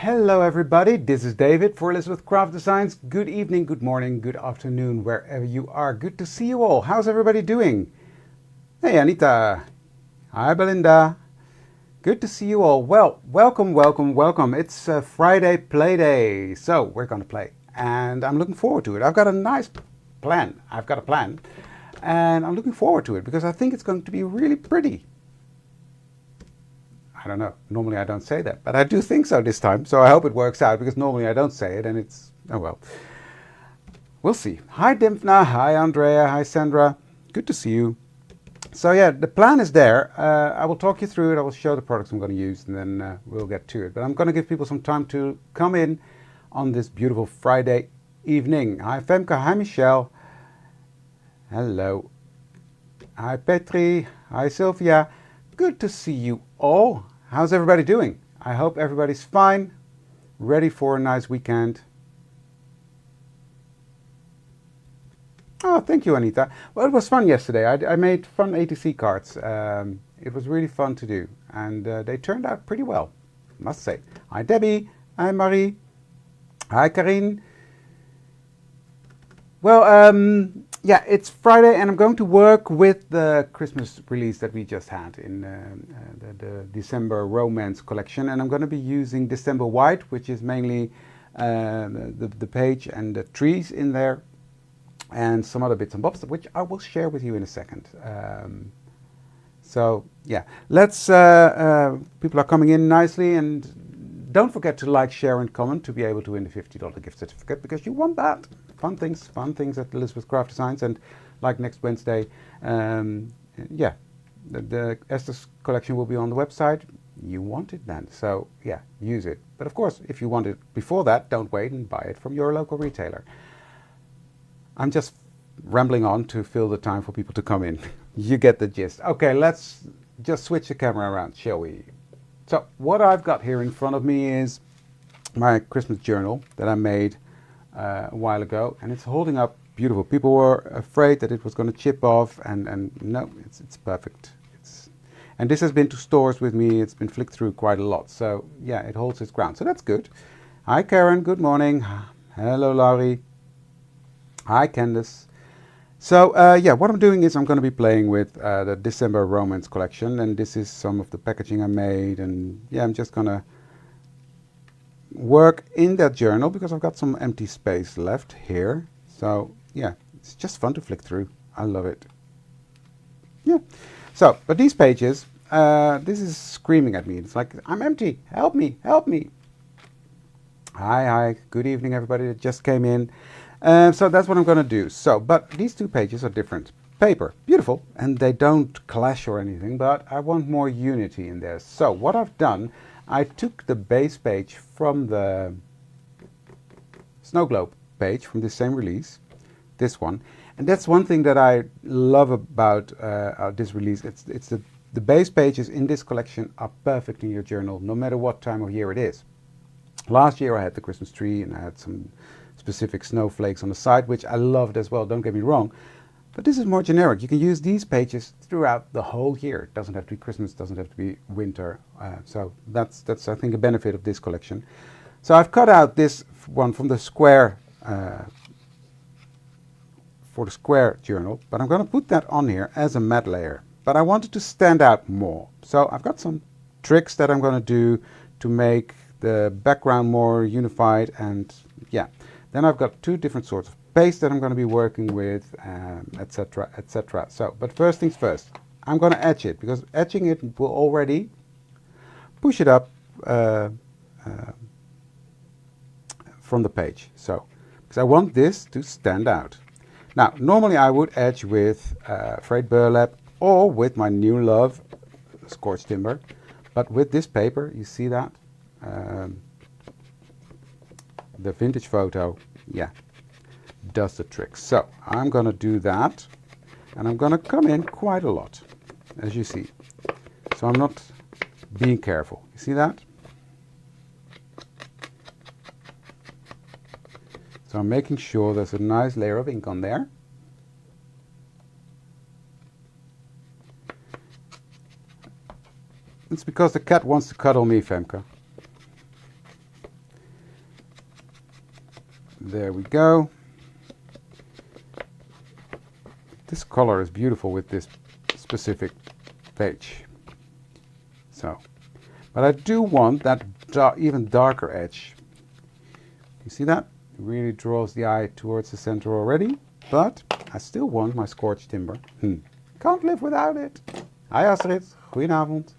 Hello everybody, this is David for Elizabeth Craft Designs. Good evening, good morning, good afternoon, wherever you are. Good to see you all. How's everybody doing? Hey Anita. Hi Belinda. Good to see you all. Well, welcome. It's Friday play day, so we're going to play. And I'm looking forward to it. I've got a nice plan. And I'm looking forward to it because I think it's going to be really pretty. I don't know. Normally I don't say that, but I do think so this time. So I hope it works out because normally I don't say it and it's, oh well. We'll see. Hi Dimfna, hi Andrea, hi Sandra. Good to see you. So yeah, the plan is there. I will talk you through it. I will show the products I'm going to use and then we'll get to it. But I'm going to give people some time to come in on this beautiful Friday evening. Hi Femke, hi Michelle. Hello. Hi Petri, hi Sylvia. Good to see you all. How's everybody doing? I hope everybody's fine, ready for a nice weekend. Oh, thank you, Anita. Well, it was fun yesterday. I made fun ATC cards. It was really fun to do, and they turned out pretty well, I must say. Hi, Debbie. Hi, Marie. Hi, Karine. Well, yeah, it's Friday and I'm going to work with the Christmas release that we just had in the December Romance collection, and I'm going to be using December White, which is mainly the page and the trees in there, and some other bits and bobs, which I will share with you in a second. So yeah, let's, people are coming in nicely, and don't forget to like, share and comment to be able to win the $50 gift certificate, because you want that. Fun things at Elizabeth Craft Designs. And like next Wednesday, yeah, the Esther's collection will be on the website. You want it then, so yeah, use it. But of course, if you want it before that, don't wait and buy it from your local retailer. I'm just rambling on to fill the time for people to come in. You get the gist. Okay, let's just switch the camera around, shall we? So what I've got here in front of me is my Christmas journal that I made a while ago, and it's holding up beautiful. People were afraid that it was going to chip off, and no, it's perfect. And this has been to stores with me. It's been flicked through quite a lot, so yeah, it holds its ground. So that's good. Hi Karen, good morning. Hello Laurie. Hi Candice. So yeah, what I'm doing is I'm going to be playing with the December Romance collection, and this is some of the packaging I made, and yeah, I'm just going to work in that journal because I've got some empty space left here. So yeah, it's just fun to flick through. I love it. Yeah. So, but these pages, this is screaming at me. It's like, I'm empty. Help me. Help me. Hi. Good evening, everybody that just came in. So that's what I'm going to do. So, but these two pages are different. Paper, beautiful, and they don't clash or anything, but I want more unity in there. So what I've done, I took the base page from the Snow Globe page from the same release, this one, and that's one thing that I love about this release. It's the base pages in this collection are perfect in your journal, no matter what time of year it is. Last year I had the Christmas tree and I had some specific snowflakes on the side, which I loved as well, don't get me wrong. But this is more generic. You can use these pages throughout the whole year. It doesn't have to be Christmas, doesn't have to be winter. So that's I think a benefit of this collection. So I've cut out this one from the square, for the square journal, but I'm going to put that on here as a matte layer. But I want it to stand out more. So I've got some tricks that I'm going to do to make the background more unified, and yeah. Then I've got two different sorts of paste that I'm going to be working with, etc, etc. So, but first things first, I'm going to etch it, because etching it will already push it up from the page. So, because I want this to stand out. Now, normally I would etch with frayed burlap or with my new love, Scorch Timber, but with this paper, you see that? The vintage photo, yeah, does the trick. So I'm going to do that, and I'm going to come in quite a lot, as you see. So I'm not being careful. You see that? So I'm making sure there's a nice layer of ink on there. It's because the cat wants to cuddle me, Femke. There we go. This color is beautiful with this specific page. So, but I do want that even darker edge. You see that? It really draws the eye towards the center already, but I still want my Scorch Timber. Can't live without it. Hi Astrid, goedenavond.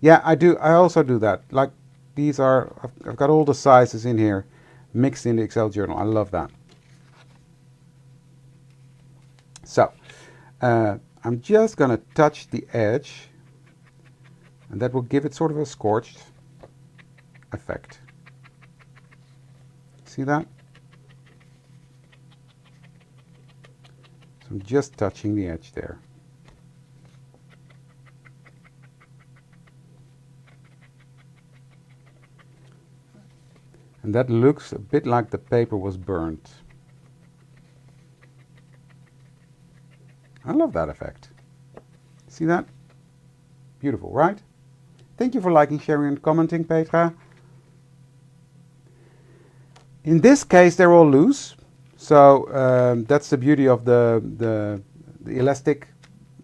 Yeah, I do. I also do that. Like these are, I've got all the sizes in here mixed in the Excel journal. I love that. So, I'm just going to touch the edge, and that will give it sort of a scorched effect. See that? So I'm just touching the edge there. And that looks a bit like the paper was burnt. I love that effect. See that? Beautiful, right? Thank you for liking, sharing and commenting, Petra. In this case, they're all loose. So that's the beauty of the elastic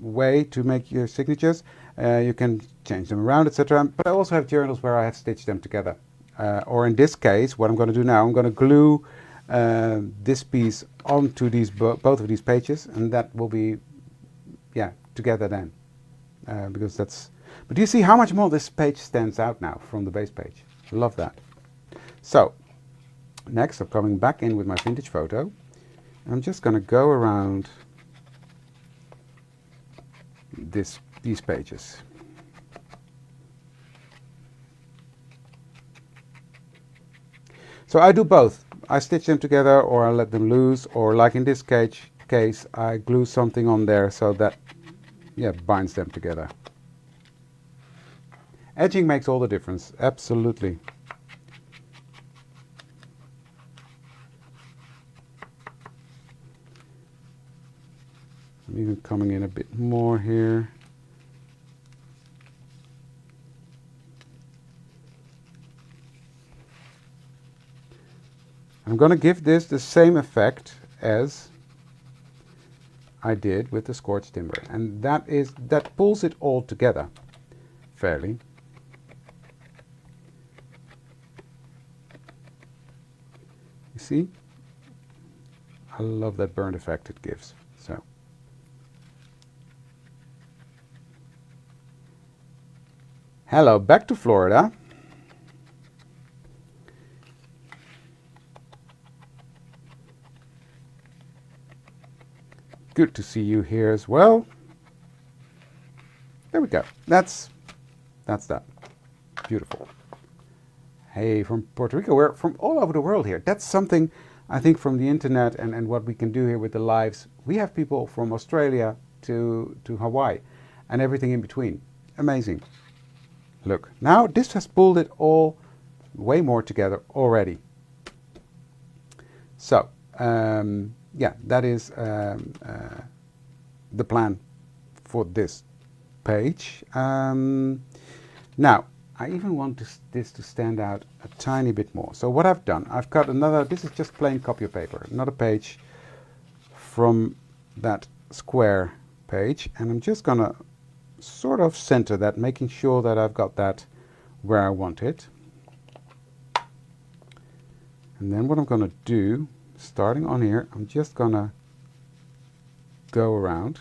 way to make your signatures. You can change them around, etc. But I also have journals where I have stitched them together. Or in this case, what I'm going to do now, I'm going to glue this piece onto these both of these pages, and that will be, yeah, together then. Because that's. But do you see how much more this page stands out now from the base page? Love that. So next, I'm coming back in with my vintage photo. I'm just going to go around these pages. So I do both. I stitch them together, or I let them loose, or like in this case, I glue something on there so that, yeah, binds them together. Edging makes all the difference, absolutely. I'm even coming in a bit more here. I'm going to give this the same effect as I did with the Scorch Timber, and that pulls it all together fairly. You see? I love that burnt effect it gives. So hello, back to Florida. Good to see you here as well. There we go. That's that. Beautiful. Hey, from Puerto Rico. We're from all over the world here. That's something I think from the internet and what we can do here with the lives. We have people from Australia to Hawaii and everything in between. Amazing. Look, now this has pulled it all way more together already. So, yeah, that is the plan for this page. Now, I even want this to stand out a tiny bit more. So what I've done, I've got another, this is just plain copy paper, another page from that square page, and I'm just going to sort of center that, making sure that I've got that where I want it. And then what I'm going to do, starting on here, I'm just going to go around.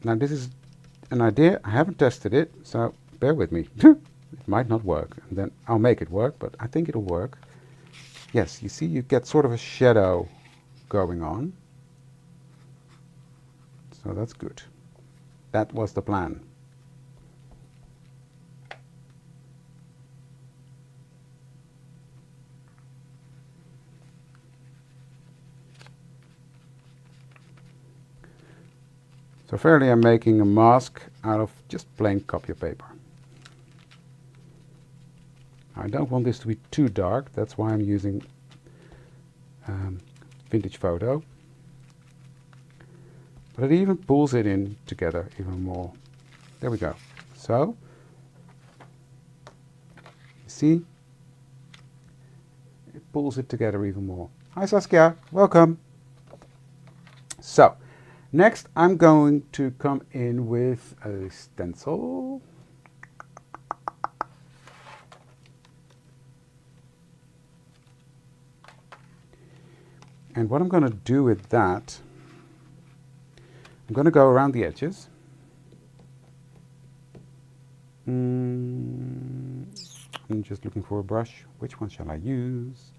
Now this is an idea, I haven't tested it, so bear with me. It might not work, and then I'll make it work, but I think it'll work. Yes, you see you get sort of a shadow going on. So that's good. That was the plan. So fairly I'm making a mask out of just plain copy paper. I don't want this to be too dark, that's why I'm using vintage photo. But it even pulls it in together even more. There we go. so. You see? It pulls it together even more. Hi Saskia, welcome. So, next I'm going to come in with a stencil. And what I'm going to do with that, I'm going to go around the edges. I'm just looking for a brush. Which one shall I use?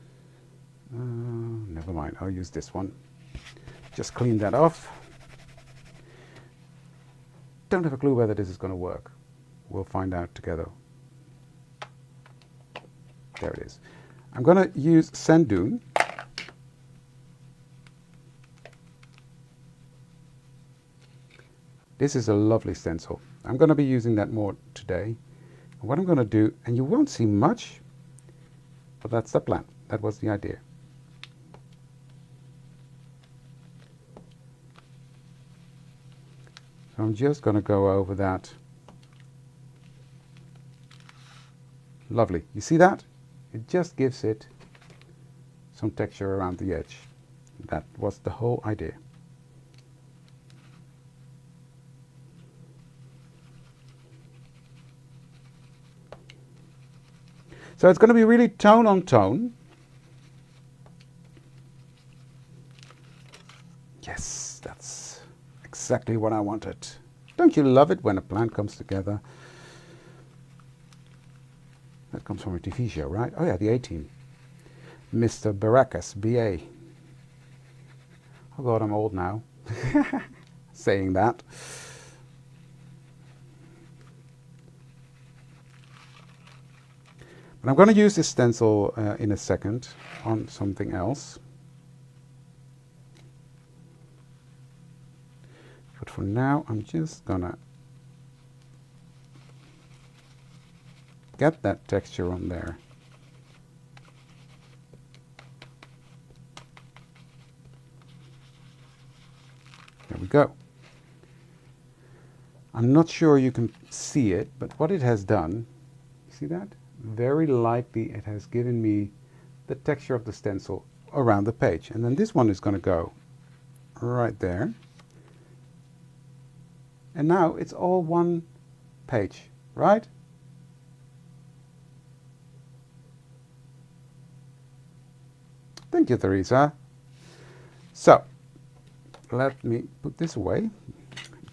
Never mind, I'll use this one. Just clean that off. Don't have a clue whether this is going to work. We'll find out together. There it is. I'm going to use Sand Dune. This is a lovely stencil. I'm going to be using that more today. And what I'm going to do, and you won't see much, but that's the plan. That was the idea. So I'm just going to go over that. Lovely. You see that? It just gives it some texture around the edge. That was the whole idea. So it's going to be really tone on tone. Yes, that's exactly what I wanted. Don't you love it when a plan comes together? That comes from a TV show, right? Oh yeah, the A-Team. Mr. Baracus, B.A. Oh God, I'm old now. Saying that. But I'm going to use this stencil in a second on something else. But for now, I'm just going to get that texture on there. There we go. I'm not sure you can see it, but what it has done, you see that? Very lightly it has given me the texture of the stencil around the page. And then this one is going to go right there. And now it's all one page, right? Thank you, Teresa. So, let me put this away.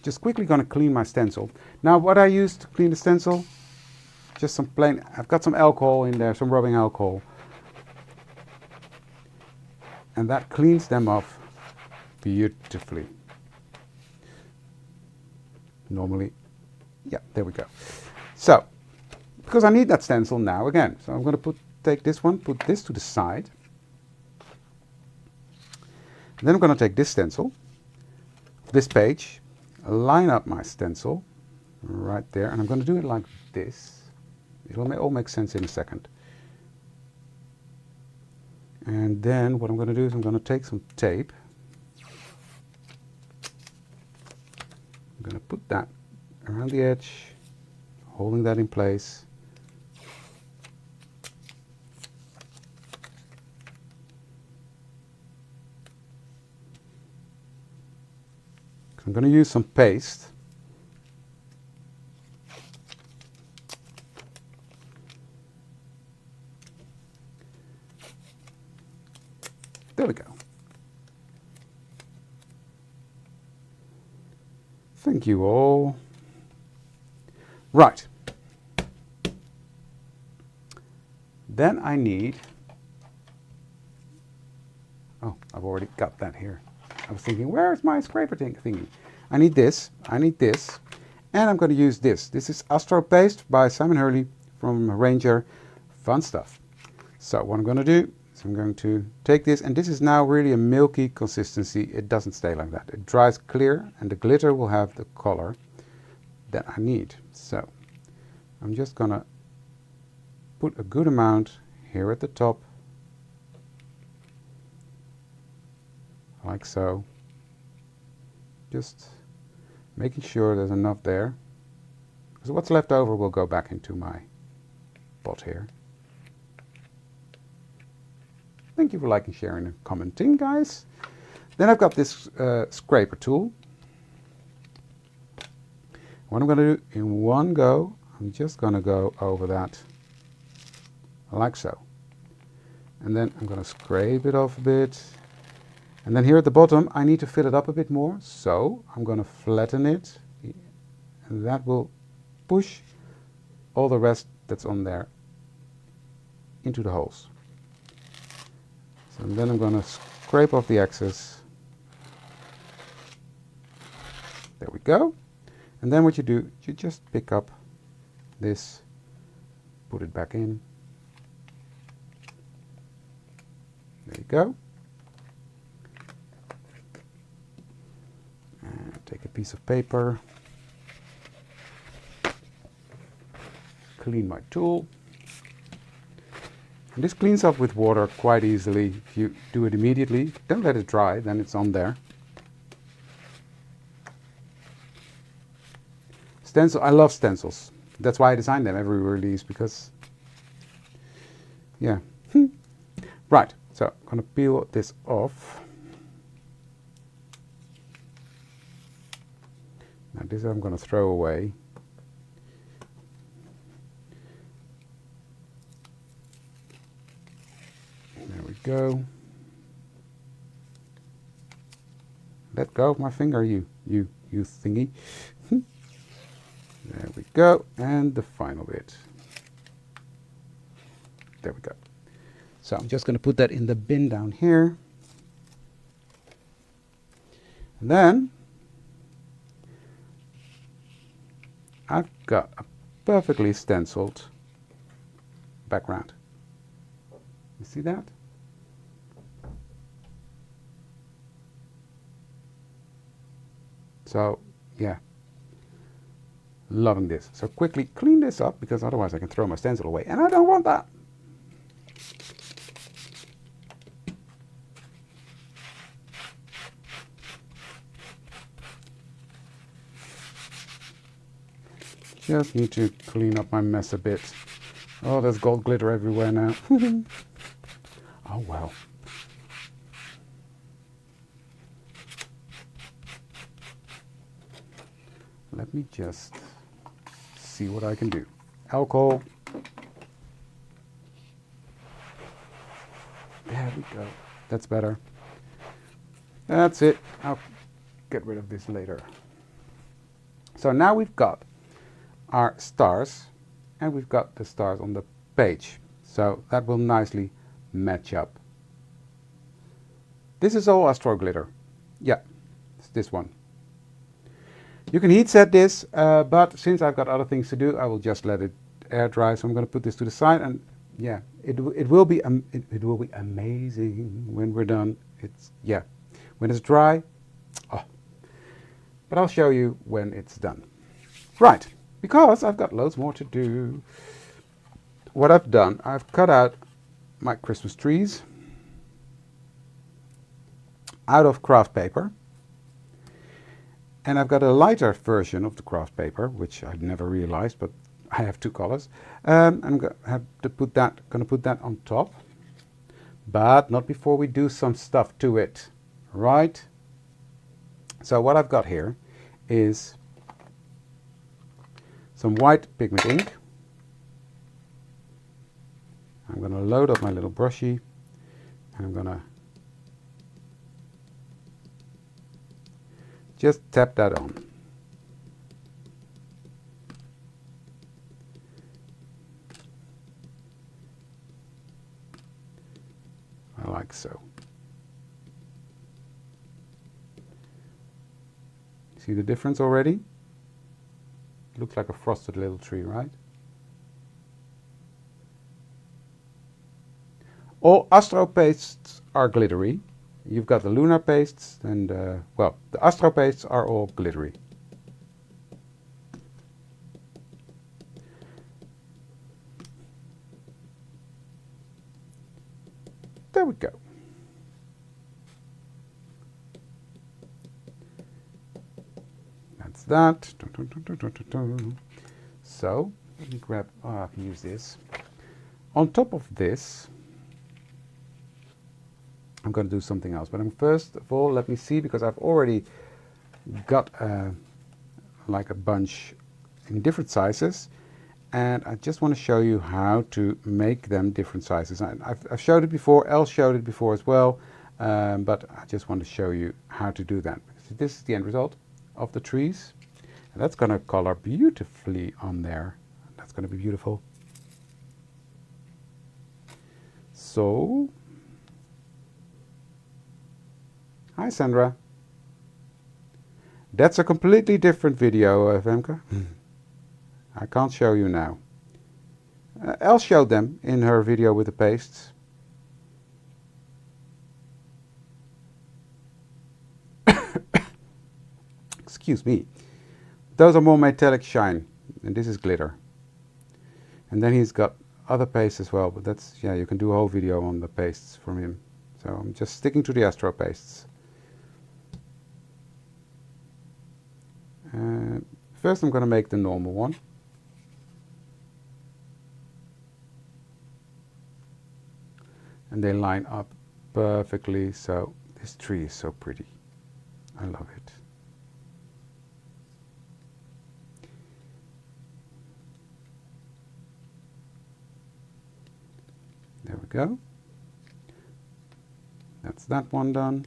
Just quickly going to clean my stencil. Now, what I use to clean the stencil, just some plain, I've got some alcohol in there, some rubbing alcohol. And that cleans them off beautifully. Normally, yeah, there we go. So, because I need that stencil now again, so I'm going to take this one, put this to the side. And then I'm going to take this stencil, this page, line up my stencil right there, and I'm going to do it like this. It'll all make sense in a second. And then what I'm going to do is I'm going to take some tape. I'm going to put that around the edge, holding that in place. I'm going to use some paste. There we go. Thank you all. Right. Then I need, oh, I've already got that here. I was thinking, where's my scraper thingy? I need this, and I'm going to use this. This is Astro Paste by Simon Hurley from Ranger. Fun stuff. So what I'm going to do is I'm going to take this, and this is now really a milky consistency. It doesn't stay like that. It dries clear, and the glitter will have the color that I need. So I'm just going to put a good amount here at the top, like so. Just making sure there's enough there. So what's left over will go back into my pot here. Thank you for liking, sharing, and commenting, guys. Then I've got this scraper tool. What I'm going to do in one go, I'm just going to go over that like so. And then I'm going to scrape it off a bit. And then here at the bottom, I need to fill it up a bit more. So I'm going to flatten it. And that will push all the rest that's on there into the holes. So then I'm going to scrape off the excess. There we go. And then what you do, you just pick up this, put it back in. There you go. And take a piece of paper. Clean my tool. And this cleans up with water quite easily if you do it immediately. Don't let it dry, then it's on there. Stencil, I love stencils. That's why I design them every release, because, yeah. Right, so I'm going to peel this off. Now this I'm going to throw away. There we go. Let go of my finger, you thingy. There we go, and the final bit. There we go. So I'm just going to put that in the bin down here. And then I've got a perfectly stenciled background. You see that? So, yeah. Loving this. So quickly clean this up, because otherwise I can throw my stencil away, and I don't want that. Just need to clean up my mess a bit. Oh, there's gold glitter everywhere now. Oh well. Let me just see what I can do. Alcohol. There we go. That's better. That's it. I'll get rid of this later. So now we've got our stars, and we've got the stars on the page. So that will nicely match up. This is all Astro glitter. Yeah, it's this one. You can heat set this, but since I've got other things to do, I will just let it air dry. So I'm going to put this to the side, and yeah, it will be amazing when we're done. When it's dry. Oh, but I'll show you when it's done. Right, because I've got loads more to do. What I've done, I've cut out my Christmas trees out of craft paper. And I've got a lighter version of the craft paper, which I never realized, but I have two colors. I'm going to put that on top, but not before we do some stuff to it, right? So what I've got here is some white pigment ink. I'm going to load up my little brushy, and I'm going to just tap that on. Like so. See the difference already? It looks like a frosted little tree, right? All Astro pastes are glittery. You've got the lunar pastes, and well, the Astro pastes are all glittery. There we go. That's that. So let me grab, I can use this. On top of this, I'm going to do something else. But first of all, let me see, because I've already got like a bunch in different sizes. And I just want to show you how to make them different sizes. I've showed it before, Elle showed it before as well, but I just want to show you how to do that. So this is the end result of the trees. And that's going to color beautifully on there. That's going to be beautiful. So, hi Sandra. That's a completely different video, Femke. I can't show you now. Elle showed them in her video with the pastes. Excuse me. Those are more metallic shine, and this is glitter. And then he's got other pastes as well, but that's, yeah, you can do a whole video on the pastes from him. So I'm just sticking to the Astro pastes. First I'm going to make the normal one. And they line up perfectly, so this tree is so pretty. I love it. There we go. That's that one done.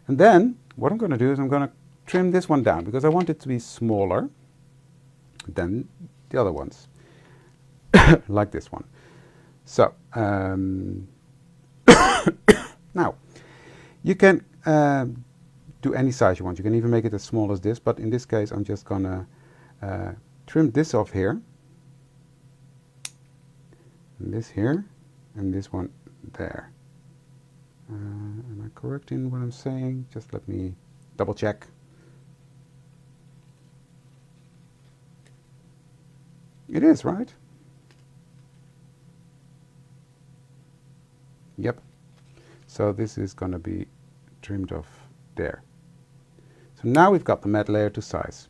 And then what I'm going to do is I'm going to trim this one down, because I want it to be smaller than the other ones, like this one. So, now, you can do any size you want. You can even make it as small as this, but in this case I'm just gonna trim this off here, and this here, and this one there. Am I correct in what I'm saying? Just let me double check. It is, right? Yep. So this is going to be trimmed off there. So now we've got the matte layer to size.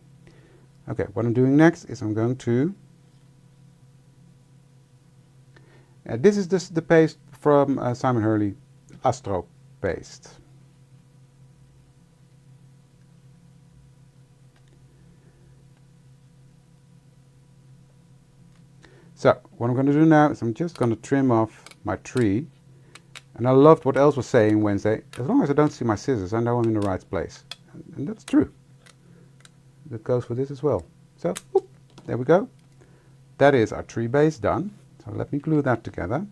Okay, what I'm doing next is I'm going to... this is the paste from Simon Hurley Astro paste. So what I'm going to do now is I'm just going to trim off my tree. And I loved what Els was saying Wednesday. As long as I don't see my scissors, I know I'm in the right place. And that's true. That goes for this as well. So, whoop, there we go. That is our tree base done. So let me glue that together.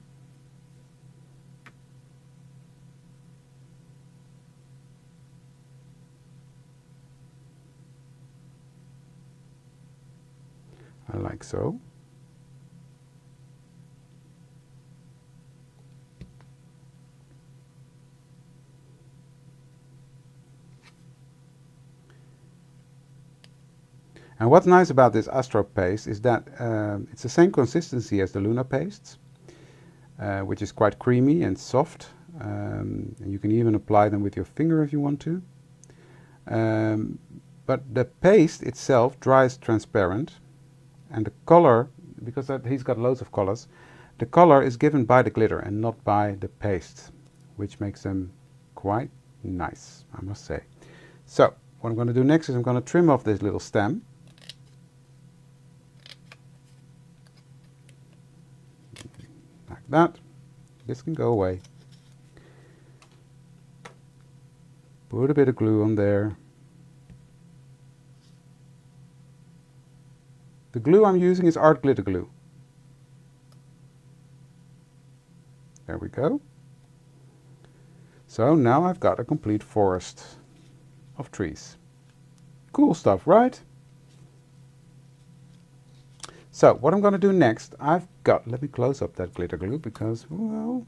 Like so. And what's nice about this Astro paste is that it's the same consistency as the Luna pastes, which is quite creamy and soft. And you can even apply them with your finger if you want to. But the paste itself dries transparent, and the color, because he's got loads of colors, the color is given by the glitter and not by the paste, which makes them quite nice, I must say. So what I'm going to do next is I'm going to trim off this little stem. Like that. This can go away. Put a bit of glue on there. The glue I'm using is art glitter glue. There we go. So now I've got a complete forest of trees. Cool stuff, right? So what I'm going to do next, I've got, let me close up that glitter glue because, well,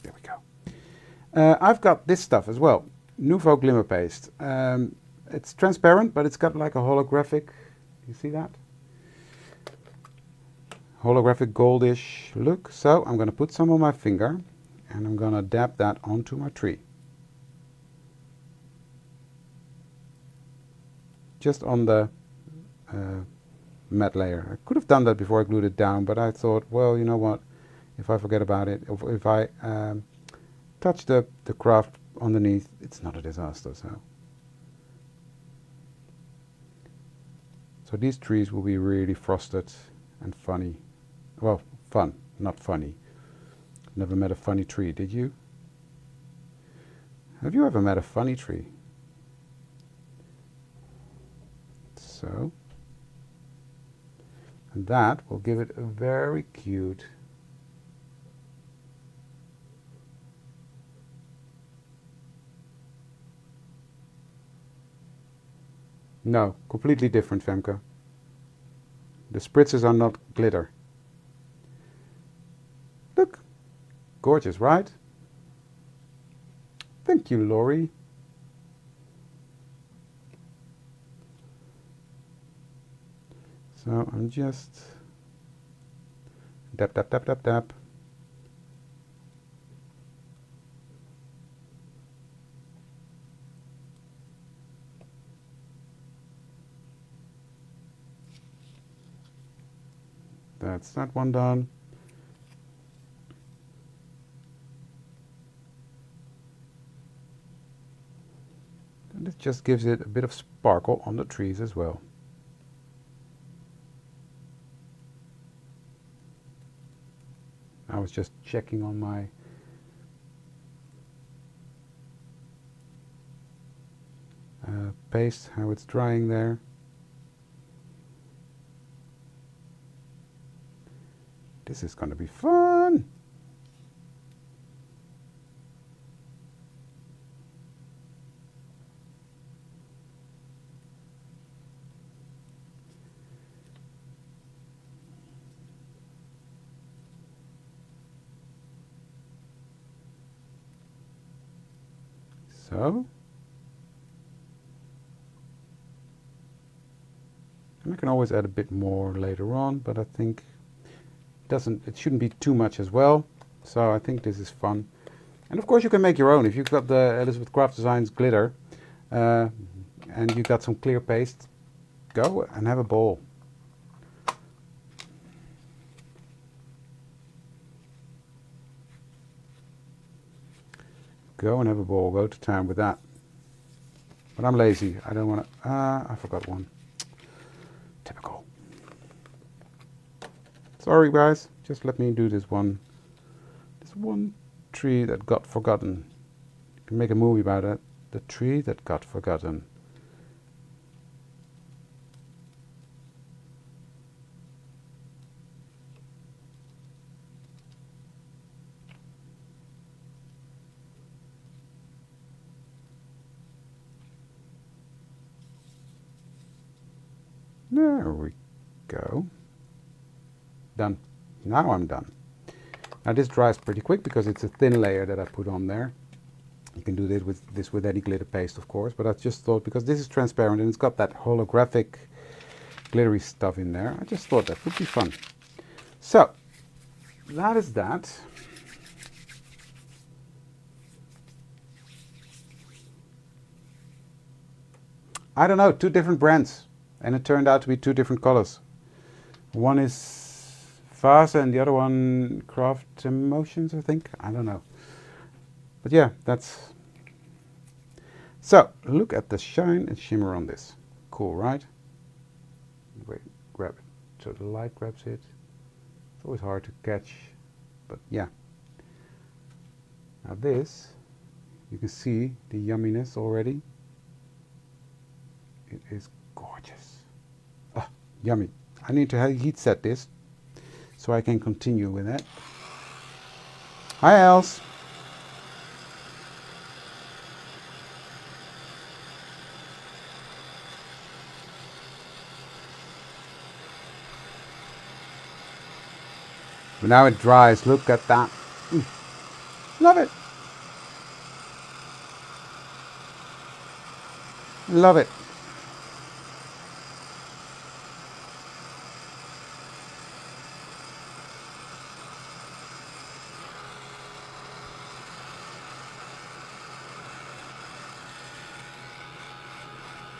there we go. I've got this stuff as well. Nouveau Glimmer Paste. It's transparent, but it's got like a holographic, you see that? Holographic goldish look. So I'm going to put some on my finger and I'm going to dab that onto my tree. just on the matte layer. I could have done that before I glued it down, but I thought, well, you know what, if I forget about it, if I touch the craft underneath, it's not a disaster. So these trees will be really frosted and funny. Well, fun, not funny. Never met a funny tree, did you? Have you ever met a funny tree? So, and that will give it a very cute no, completely different, Femke. The spritzers are not glitter. Look, gorgeous, right? Thank you, Laurie. So I'm just dap, dap, dap, dap, dap. That's that one done. And it just gives it a bit of sparkle on the trees as well. I was just checking on my paste, how it's drying there. This is going to be fun. So, and I can always add a bit more later on, but I think it shouldn't be too much as well. So I think this is fun. And of course you can make your own. If you've got the Elizabeth Craft Designs glitter and you got some clear paste, go and have a ball. Go and have a ball. Go to town with that. But I'm lazy. I don't want to. I forgot one. Typical. Sorry, guys. Just let me do this one. This one tree that got forgotten. You can make a movie about it. The tree that got forgotten. There we go. Done. Now I'm done. Now this dries pretty quick because it's a thin layer that I put on there. You can do this with any glitter paste, of course, but I just thought because this is transparent and it's got that holographic glittery stuff in there, I just thought that would be fun. So that is that. I don't know, 2 different brands. And it turned out to be 2 different colors. One is Vase and the other one Craft Emotions, I think. I don't know. But yeah, that's... So, look at the shine and shimmer on this. Cool, right? Wait, grab it so the light grabs it. It's always hard to catch, but yeah. Now this, you can see the yumminess already. It is gorgeous. Ah, yummy. I need to heat set this so I can continue with it. Hi, Els. But now it dries. Look at that. Love it. Love it.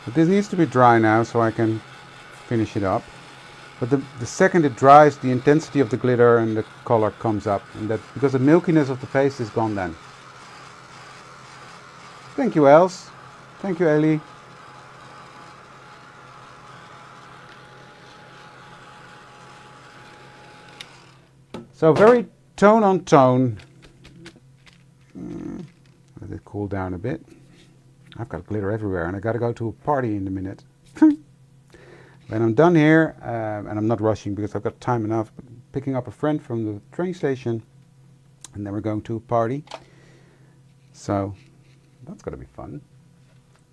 But this needs to be dry now so I can finish it up. But the second it dries, the intensity of the glitter and the color comes up, and that because the milkiness of the paste is gone then. Thank you, Els. Thank you, Ellie. So very tone on tone. Let it cool down a bit. I've got glitter everywhere and I gotta go to a party in a minute. When I'm done here, and I'm not rushing because I've got time enough, but picking up a friend from the train station and then we're going to a party. So that's gonna be fun.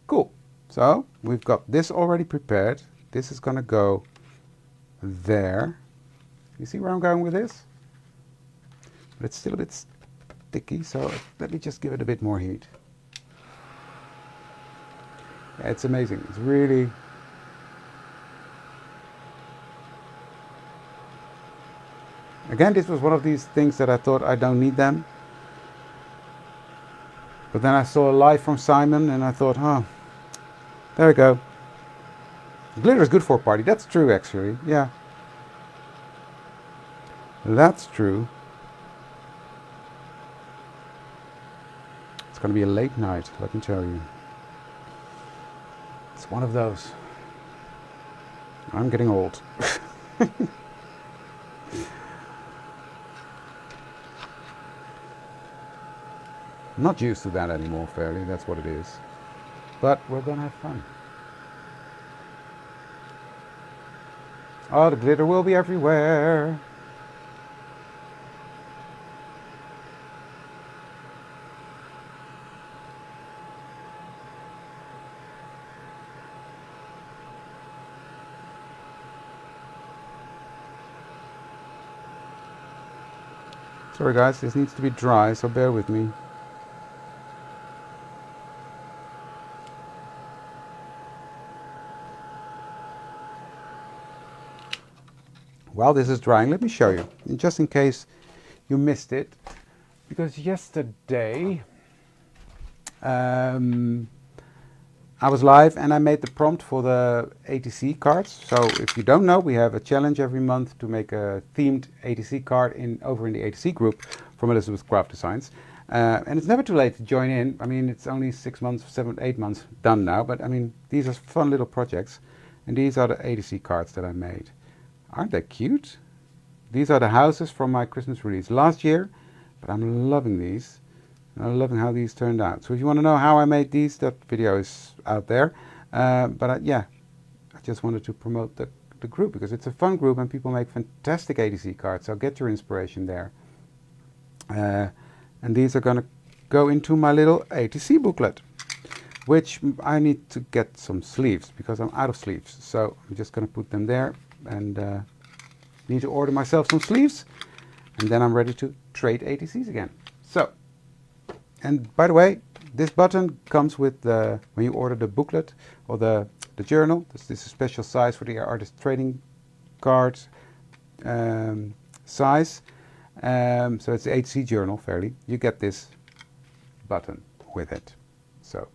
Cool. So we've got this already prepared. This is gonna go there. You see where I'm going with this? But it's still a bit sticky, so let me just give it a bit more heat. Yeah, it's amazing. It's really... Again, this was one of these things that I thought I don't need them. But then I saw a live from Simon and I thought, oh, there we go. Glitter is good for a party. That's true, actually. Yeah. That's true. It's going to be a late night, let me tell you. It's one of those. I'm getting old. I'm not used to that anymore, fairly. That's what it is. But we're going to have fun. Oh, the glitter will be everywhere. Sorry guys, this needs to be dry, so bear with me. While this is drying, let me show you, just in case you missed it, because yesterday I was live and I made the prompt for the ATC cards. So if you don't know, we have a challenge every month to make a themed ATC card over in the ATC group from Elizabeth Craft Designs. And it's never too late to join in. I mean, it's only 6 months, 7, 8 months done now, but I mean, these are fun little projects. And these are the ATC cards that I made. Aren't they cute? These are the houses from my Christmas release last year, but I'm loving these. I'm loving how these turned out. So if you want to know how I made these, that video is out there. Yeah, I just wanted to promote the group because it's a fun group and people make fantastic ATC cards. So get your inspiration there. And these are going to go into my little ATC booklet, which I need to get some sleeves because I'm out of sleeves. So I'm just going to put them there and need to order myself some sleeves. And then I'm ready to trade ATCs again. So, and by the way, this button comes with when you order the booklet or the journal. This is a special size for the artist trading cards size. So it's the ATC journal, fairly. You get this button with it. So.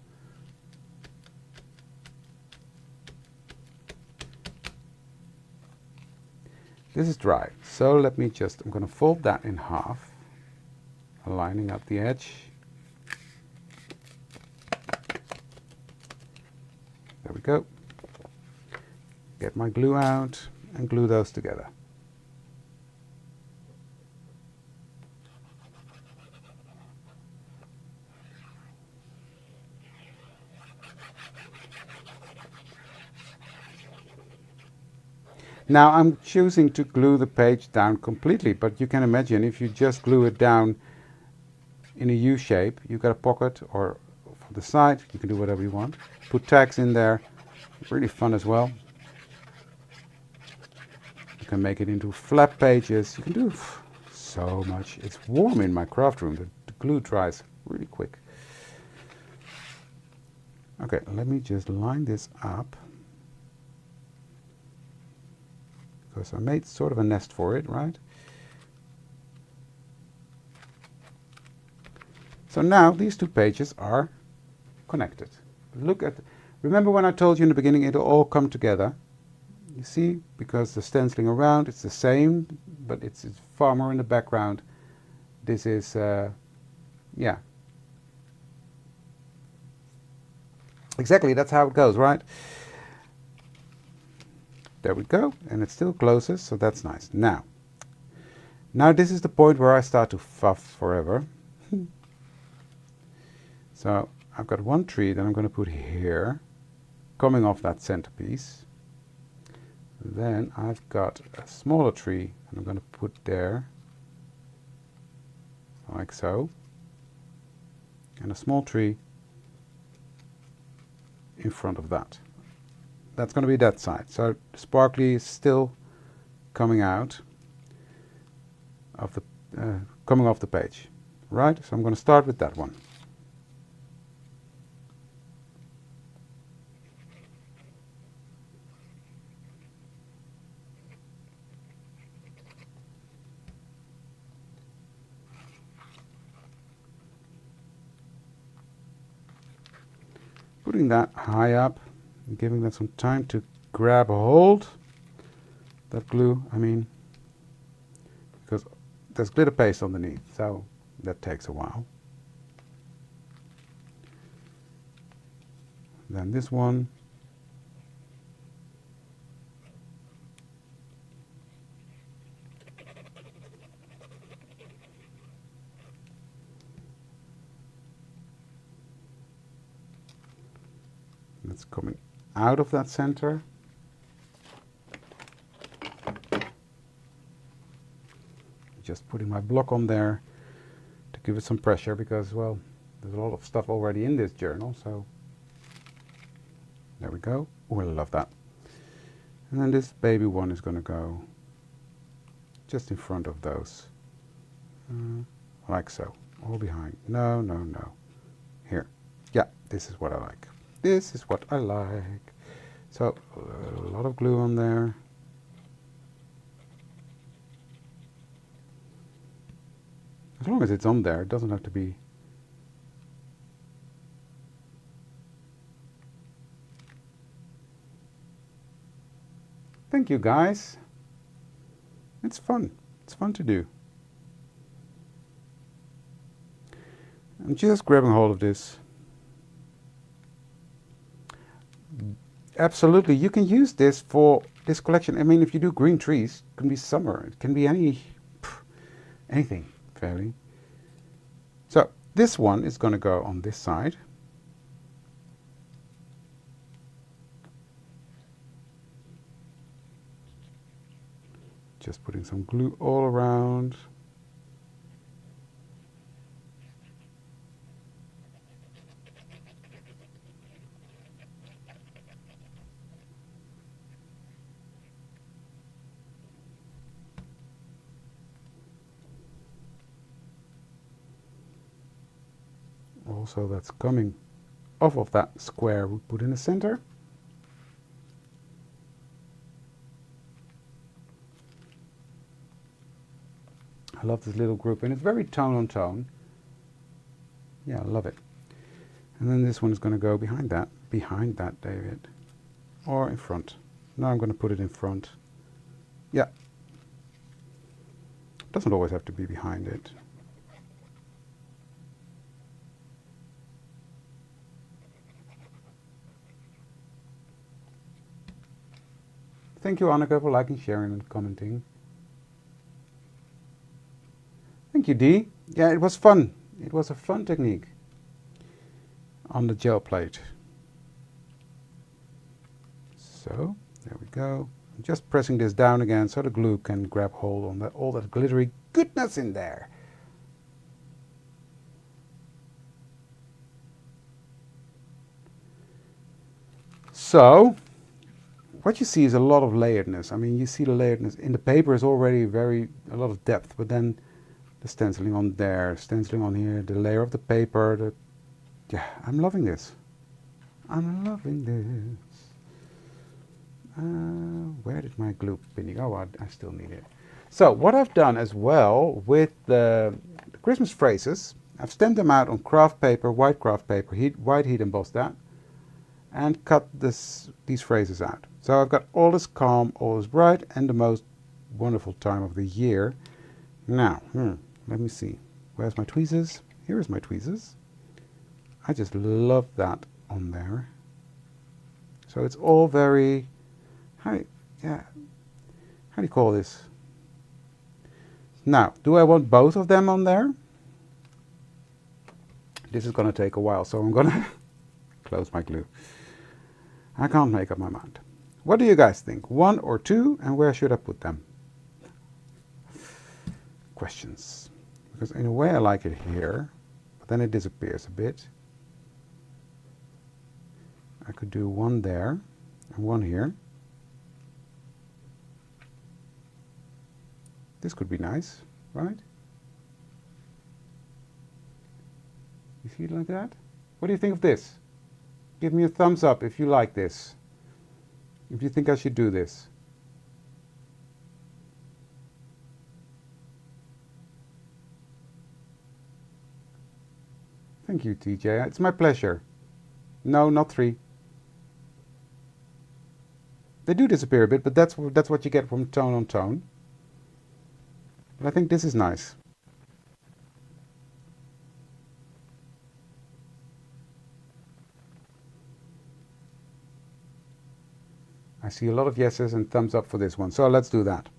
This is dry, so let me I'm going to fold that in half, lining up the edge. There we go. Get my glue out and glue those together. Now I'm choosing to glue the page down completely, but you can imagine if you just glue it down in a U shape, you've got a pocket or for the side, you can do whatever you want. Put tags in there, really fun as well. You can make it into flap pages, you can do so much. It's warm in my craft room, the glue dries really quick. Okay, let me just line this up. Because I made sort of a nest for it, right? So now these two pages are connected. Remember when I told you in the beginning it'll all come together? You see, because the stenciling around, it's the same, but it's far more in the background. This is, yeah. Exactly, that's how it goes, right? There we go, and it still closes, so that's nice. Now this is the point where I start to fuff forever. So I've got one tree that I'm going to put here, coming off that centerpiece. Then I've got a smaller tree, and I'm going to put there, like so, and a small tree in front of that. That's going to be that side. So the sparkly is still coming out of the coming off the page, right? So I'm going to start with that one. Putting that high up, and giving that some time to grab a hold. That glue, I mean, because there's glitter paste underneath, so that takes a while. Then this one. That's coming out of that center. Just putting my block on there to give it some pressure because, well, there's a lot of stuff already in this journal, so there we go. Oh, I love that. And then this baby one is going to go just in front of those, like so, all behind. No, no, no. Here. Yeah, this is what I like. This is what I like. So, a lot of glue on there. As long as it's on there, it doesn't have to be. Thank you, guys. It's fun. It's fun to do. I'm just grabbing hold of this. Absolutely, you can use this for this collection. I mean, if you do green trees, it can be summer. It can be anything, fairly. So this one is going to go on this side. Just putting some glue all around. Also, that's coming off of that square we put in the center. I love this little group, and it's very tone on tone. Yeah, I love it. And then this one is going to go behind that, David, or in front. Now I'm going to put it in front. Yeah. Doesn't always have to be behind it. Thank you, Annika, for liking, sharing, and commenting. Thank you, Dee. Yeah, it was fun. It was a fun technique on the gel plate. So, there we go. I'm just pressing this down again so the glue can grab hold on that, all that glittery goodness in there. So, what you see is a lot of layeredness. I mean, you see the layeredness in the paper is already a lot of depth, but then the stenciling on there, stenciling on here, the layer of the paper, yeah, I'm loving this. I'm loving this. Where did my glue pinning? Oh, I still need it. So what I've done as well with the Christmas phrases, I've stamped them out on craft paper, white craft paper, white heat embossed that. and cut these phrases out. So I've got all is calm, all is bright, and the most wonderful time of the year. Now, let me see. Where's my tweezers? Here is my tweezers. I just love that on there. So it's all very, how do you call this? Now, do I want both of them on there? This is going to take a while, so I'm going to close my glue. I can't make up my mind. What do you guys think? 1 or 2, and where should I put them? Questions. Because in a way I like it here, but then it disappears a bit. I could do 1 there and 1 here. This could be nice, right? You see it like that? What do you think of this? Give me a thumbs up if you like this. If you think I should do this. Thank you, TJ. It's my pleasure. No, not 3. They do disappear a bit, but that's what you get from tone on tone. But I think this is nice. I see a lot of yeses and thumbs up for this one, so let's do that.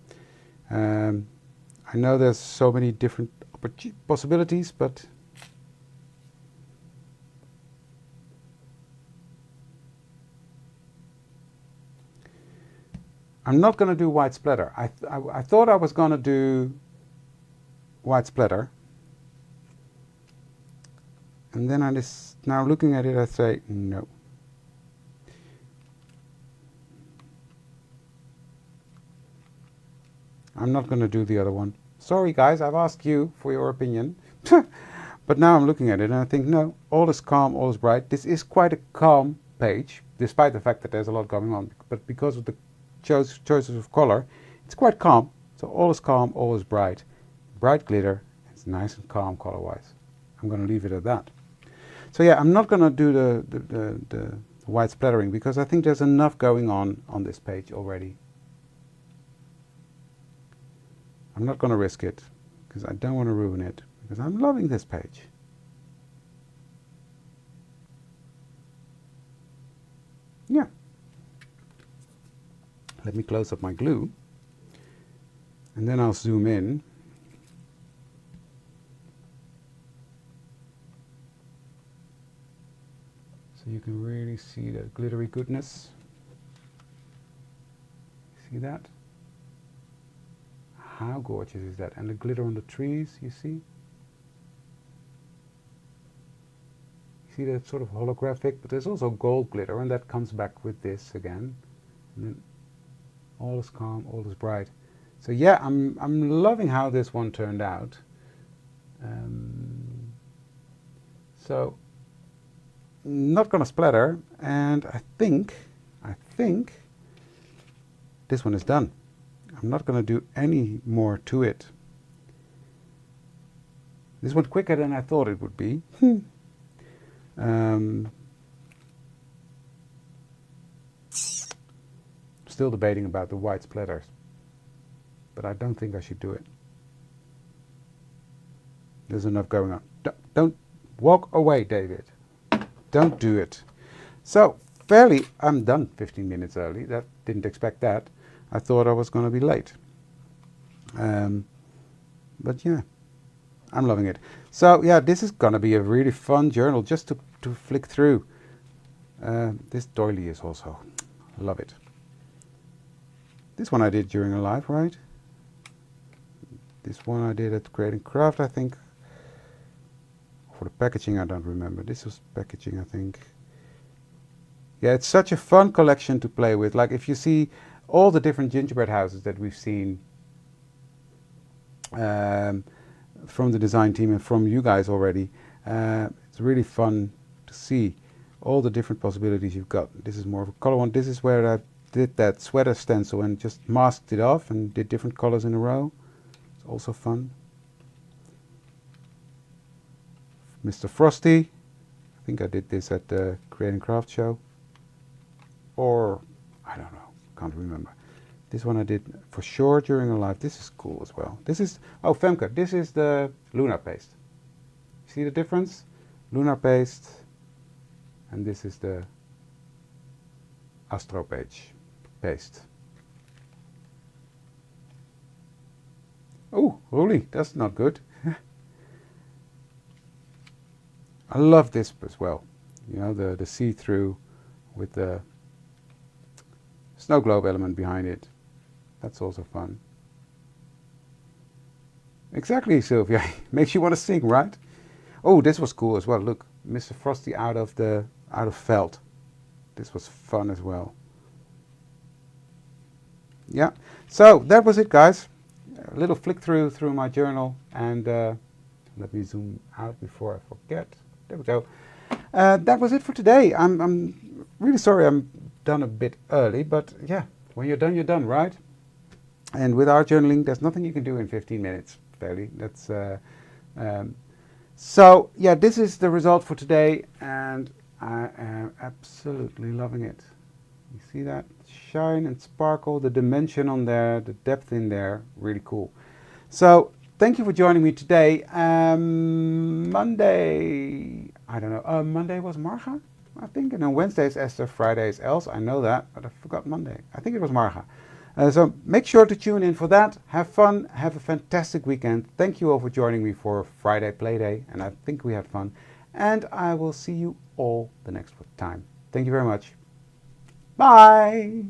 I know there's so many different possibilities, but I'm not going to do white splatter. I thought I was going to do white splatter, and then now looking at it, I say no. I'm not going to do the other one. Sorry guys, I've asked you for your opinion. But now I'm looking at it and I think, no, all is calm, all is bright. This is quite a calm page, despite the fact that there's a lot going on. But because of the choices of color, it's quite calm. So all is calm, all is bright. Bright glitter, it's nice and calm color-wise. I'm going to leave it at that. So yeah, I'm not going to do the white splattering because I think there's enough going on this page already. I'm not going to risk it because I don't want to ruin it because I'm loving this page. Yeah. Let me close up my glue and then I'll zoom in. So you can really see that glittery goodness. See that? How gorgeous is that? And the glitter on the trees, you see? You see that sort of holographic, but there's also gold glitter, and that comes back with this again. And then all is calm, all is bright. So yeah, I'm loving how this one turned out. So not gonna splatter, and I think this one is done. I'm not going to do any more to it. This went quicker than I thought it would be. Still debating about the white splatters, but I don't think I should do it. There's enough going on. Don't walk away, David. Don't do it. So, I'm done 15 minutes early. Didn't expect that. I thought I was going to be late. But yeah, I'm loving it. So yeah, this is going to be a really fun journal just to flick through. This doily is also, love it. This one I did during a live, right? This one I did at Create and Craft, I think. For the packaging, I don't remember. This was packaging, I think. Yeah, it's such a fun collection to play with. Like if you see all the different gingerbread houses that we've seen from the design team and from you guys already, it's really fun to see all the different possibilities you've got. This is more of a color one. This is where I did that sweater stencil and just masked it off and did different colors in a row. It's also fun. Mr. Frosty, I think I did this at the Create and Craft show. or I don't know, can't remember. This one I did for sure during a live. This is cool as well. This is, oh, Femke, this is the lunar paste. See the difference? Lunar paste, and this is the Astro paste. Oh, holy, that's not good. I love this as well. You know, the see-through with the snow globe element behind it. That's also fun. Exactly, Sylvia. Makes you want to sing, right? Oh, this was cool as well. Look, Mr. Frosty out of felt. This was fun as well. Yeah. So that was it, guys. A little flick through my journal, and let me zoom out before I forget. There we go. That was it for today. I'm really sorry I'm done a bit early, but yeah, when you're done, right? And with art journaling, there's nothing you can do in 15 minutes, fairly. That's so yeah, this is the result for today, and I am absolutely loving it. You see that shine and sparkle, the dimension on there, the depth in there, really cool. So thank you for joining me today. Monday, I don't know, Monday was Marga, I think, and then Wednesday is Esther, Friday is Else, I know that, but I forgot Monday. I think it was Marga. So make sure to tune in for that. Have fun, have a fantastic weekend. Thank you all for joining me for Friday Playday, and I think we had fun. And I will see you all the next time. Thank you very much. Bye!